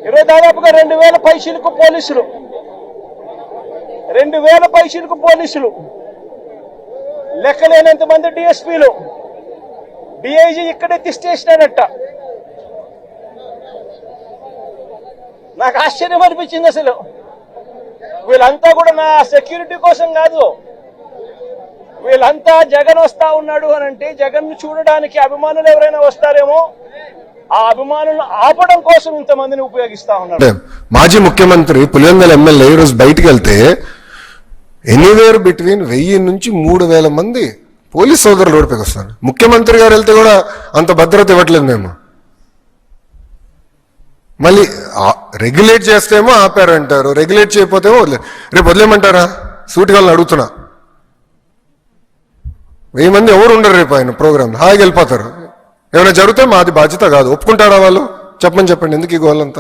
ఈరోజు దాదాపుగా 2000 పైసలకు పోలీసులు 2000 పైసలకు పోలీసులు, లెక్కలేనంత మంది డిఎస్పీలు, డిఐజీ ఇక్కడే తిష్టేసినాడట. నాకు ఆశ్చర్యం అనిపించింది. అసలు వీళ్ళంతా కూడా నా సెక్యూరిటీ కోసం కాదు, వీళ్ళంతా జగన్ వస్తా ఉన్నాడు అని అంటే జగన్ ను చూడడానికి అభిమానులు ఎవరైనా వస్తారేమో, ఆ అభిమానులను ఆపడం కోసం ఇంతమందిని ఉపయోగిస్తా ఉన్నారు. మాజీ ముఖ్యమంత్రి పులివెందుల ఎమ్మెల్యే ఈరోజు బయటికి వెళ్తే ఎనీవేర్ బిట్వీన్ 1000 నుంచి 3000 మంది పోలీస్ సోదరులు ఓడిపోయి వస్తారు. ముఖ్యమంత్రి గారు వెళ్తే కూడా అంత భద్రత ఇవ్వట్లేదు మేము. మళ్ళీ రెగ్యులేట్ చేస్తేమో ఆపారంటారు, రెగ్యులేట్ చేయకపోతేమో రేపు వదిలేమంటారా? సూటిగా అడుగుతున్నా. 1000 మంది ఎవరు ఉండరు రేపు ఆయన ప్రోగ్రామ్, హాయిగా వెళ్ళిపోతారు. ఏమైనా జరిగితే మాది బాధ్యత కాదు. ఒప్పుకుంటారా వాళ్ళు? చెప్పండి ఎందుకు ఈ గోలంతా?